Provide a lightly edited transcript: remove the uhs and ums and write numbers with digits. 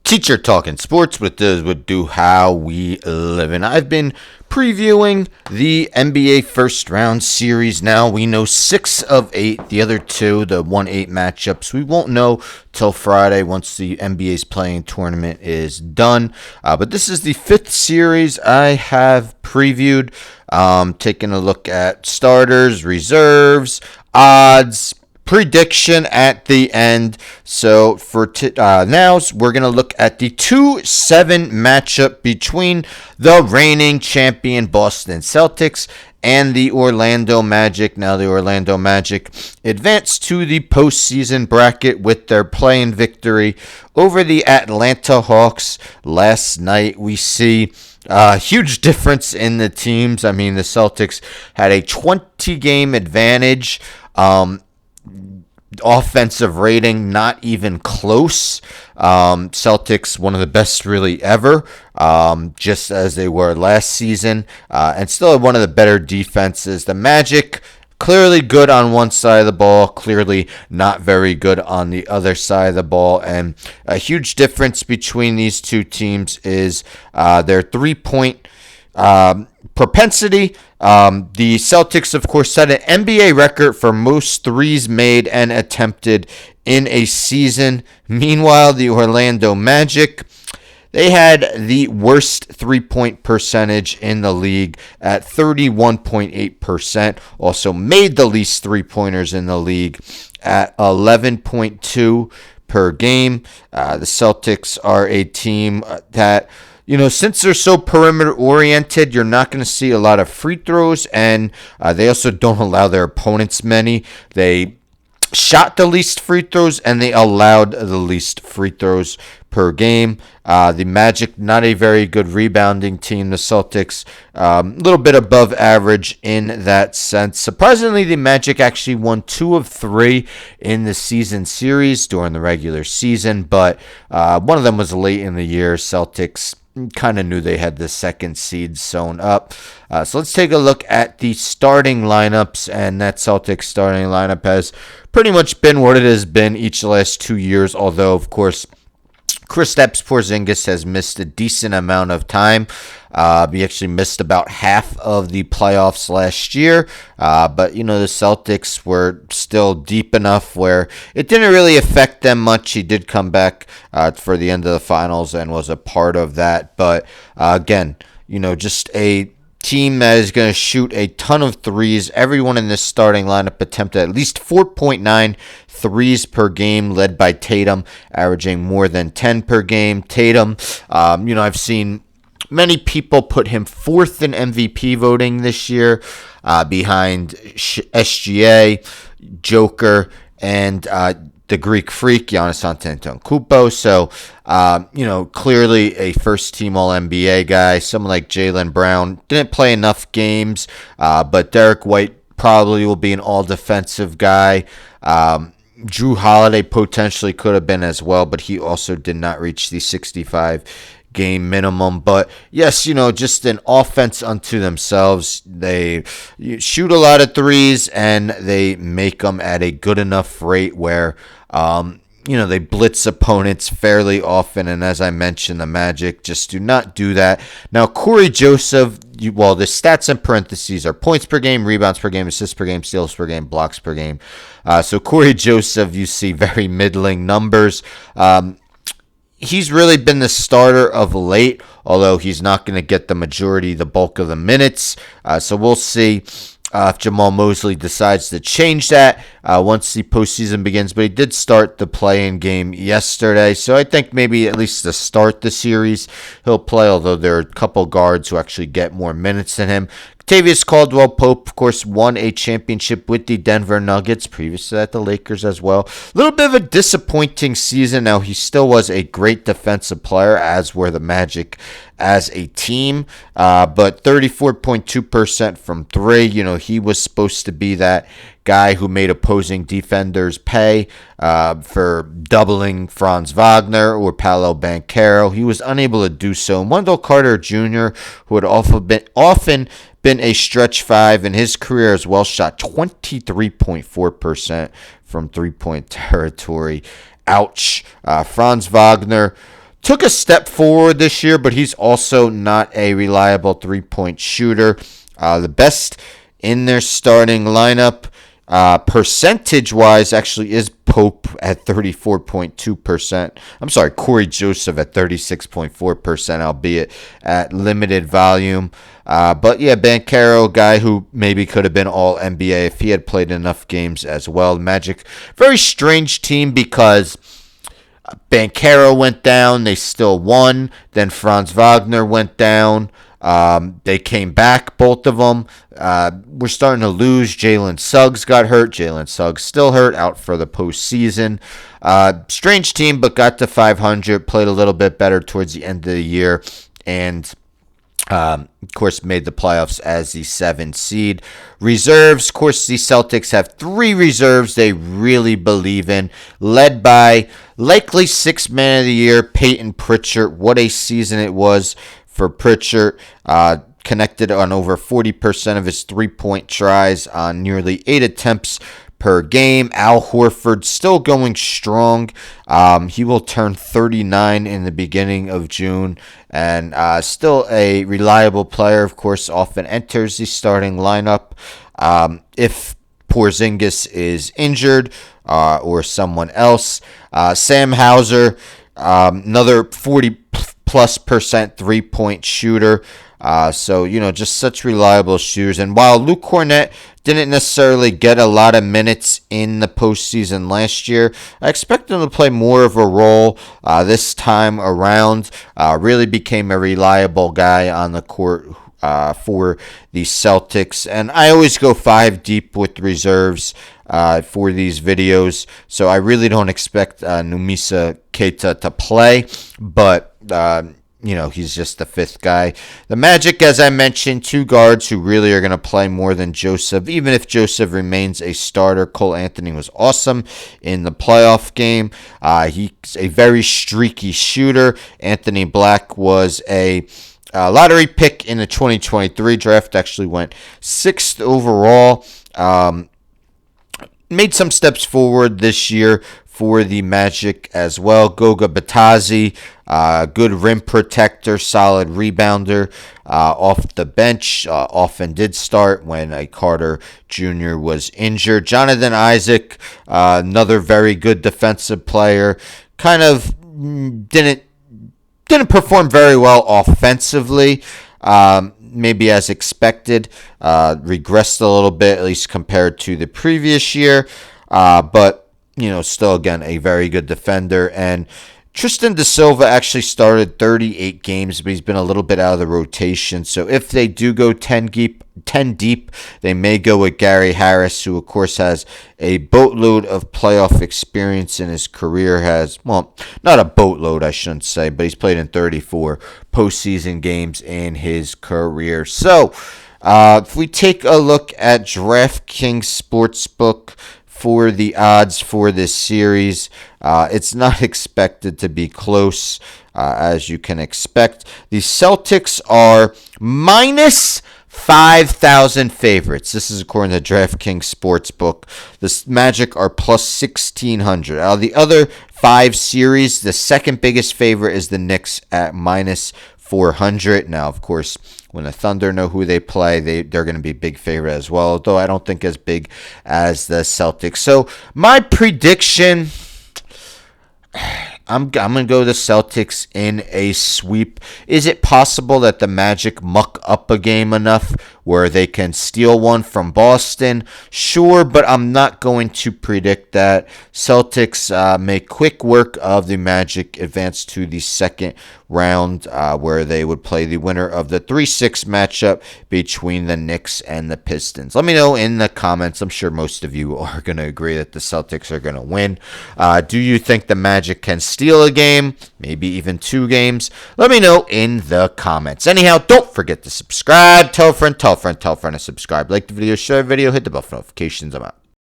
Teacher Talking Sports with those would do how we live. And I've been previewing the NBA first round series now. We know 6 of 8. The other 2, the 1-8 matchups, we won't know till Friday once the NBA's playing tournament is done. But this is the 5th series I have previewed. Taking a look at starters, reserves, odds, prediction at the end. So for now, we're going to look at the 2-7 matchup between the reigning champion Boston Celtics and the Orlando Magic. Now the Orlando Magic advanced to the postseason bracket with their play-in victory over the Atlanta Hawks last night. We see huge difference in the teams. I mean, the Celtics had a 20-game advantage. Offensive rating, not even close. Celtics, one of the best really ever, just as they were last season, and still one of the better defenses. The Magic, clearly good on one side of the ball, clearly not very good on the other side of the ball. And a huge difference between these two teams is their three-point propensity. The Celtics, of course, set an NBA record for most threes made and attempted in a season. Meanwhile, the Orlando Magic, they had the worst three-point percentage in the league at 31.8%. Also made the least three-pointers in the league at 11.2 per game. The Celtics are a team that, since they're so perimeter-oriented, you're not going to see a lot of free throws, and they also don't allow their opponents many. They shot the least free throws, and they allowed the least free throws per game. The Magic, not a very good rebounding team. The Celtics, a little bit above average in that sense. Surprisingly, the Magic actually won 2 of 3 in the season series during the regular season, but one of them was late in the year. Celtics kind of knew they had the second seed sewn up. So let's take a look at the starting lineups, and that Celtics starting lineup has pretty much been what it has been each of the last 2 years, although, of course, Kristaps Porzingis has missed a decent amount of time. He actually missed about half of the playoffs last year. But, the Celtics were still deep enough where it didn't really affect them much. He did come back for the end of the finals and was a part of that. But, again, just a team that is going to shoot a ton of threes. Everyone in this starting lineup attempted at least 4.9 threes per game, led by Tatum, averaging more than 10 per game. Tatum, I've seen many people put him 4th in MVP voting this year, behind SGA, Joker, and the Greek Freak, Giannis Antetokounmpo. So, clearly a first-team All-NBA guy. Someone like Jaylen Brown didn't play enough games, but Derek White probably will be an all-defensive guy. Drew Holiday potentially could have been as well, but he also did not reach the 65-game minimum. But yes, just an offense unto themselves. They shoot a lot of threes, and they make them at a good enough rate where they blitz opponents fairly often, and as I mentioned, the Magic just do not do that. Now, Corey Joseph, the stats in parentheses are points per game, rebounds per game, assists per game, steals per game, blocks per game. So Corey Joseph, you see very middling numbers. He's really been the starter of late, although he's not going to get the bulk of the minutes. So we'll see if Jamal Mosley decides to change that once the postseason begins. But he did start the play-in game yesterday, so I think maybe at least to start the series he'll play, although there are a couple guards who actually get more minutes than him. Kentavious Caldwell-Pope, of course, won a championship with the Denver Nuggets, previous to that the Lakers as well. A little bit of a disappointing season. Now, he still was a great defensive player, as were the Magic as a team, but 34.2% from 3. He was supposed to be that guy who made opposing defenders pay for doubling Franz Wagner or Paolo Banchero. He was unable to do so. Wendell Carter Jr., who had often been a stretch 5 in his career as well, shot 23.4% from three-point territory. Ouch. Franz Wagner, took a step forward this year, but he's also not a reliable three-point shooter. The best in their starting lineup, percentage-wise, actually is Pope at 34.2%. I'm sorry, Corey Joseph at 36.4%, albeit at limited volume. But yeah, Banchero, guy who maybe could have been all NBA if he had played enough games as well. Magic, very strange team because Banchero went down, they still won. Then Franz Wagner went down. They came back, both of them. We're starting to lose. Jalen Suggs got hurt. Jalen Suggs still hurt, out for the postseason. Strange team, but got to 500. Played a little bit better towards the end of the year. And, of course, made the playoffs as the 7th seed. Reserves, of course, the Celtics have 3 reserves they really believe in, led by likely 6th man of the year, Peyton Pritchard. What a season it was for Pritchard. Connected on over 40% of his three-point tries on nearly 8 attempts per game. Al Horford still going strong. He will turn 39 in the beginning of June, and still a reliable player. Of course, often enters the starting lineup. If Porzingis is injured or someone else. Sam Hauser, another 40+% three-point shooter. So, just such reliable shooters. And while Luke Kornet didn't necessarily get a lot of minutes in the postseason last year, I expect him to play more of a role this time around. Really became a reliable guy on the court for the Celtics. And I always go 5 deep with reserves for these videos. So I really don't expect Numisa Keita to play. But he's just the 5th guy. The Magic, as I mentioned, 2 guards who really are going to play more than Joseph. Even if Joseph remains a starter, Cole Anthony was awesome in the playoff game. He's a very streaky shooter. Anthony Black was a lottery pick in the 2023 draft. Actually went 6th overall. Made some steps forward this year for the Magic as well. Goga Batadze, good rim protector, solid rebounder off the bench. Often did start when Carter Jr. was injured. Jonathan Isaac, another very good defensive player. Kind of didn't perform very well offensively. Maybe as expected. Regressed a little bit, at least compared to the previous year. But still, again, a very good defender. And Tristan da Silva actually started 38 games, but he's been a little bit out of the rotation. So if they do go 10 deep, they may go with Gary Harris, who, of course, has a boatload of playoff experience in his career. Not a boatload, I shouldn't say, but he's played in 34 postseason games in his career. So if we take a look at DraftKings Sportsbook for the odds for this series, it's not expected to be close, as you can expect. The Celtics are minus 5,000 favorites. This is according to DraftKings Sportsbook. The Magic are plus 1,600. Out of the other 5 series, the second biggest favorite is the Knicks at minus 400. Now, of course, when the Thunder know who they play, they're going to be a big favorite as well, although I don't think as big as the Celtics. So my prediction, I'm going to go the Celtics in a sweep. Is it possible that the Magic muck up a game enough where they can steal one from Boston? Sure, but I'm not going to predict that. Celtics make quick work of the Magic, advance to the second round where they would play the winner of the 3-6 matchup between the Knicks and the Pistons. Let me know in the comments. I'm sure most of you are going to agree that the Celtics are going to win. Do you think the Magic can steal a game? Maybe even 2 games? Let me know in the comments. Anyhow, don't forget to subscribe. Tell a friend to subscribe. Like the video, share the video, hit the bell for notifications. I'm out.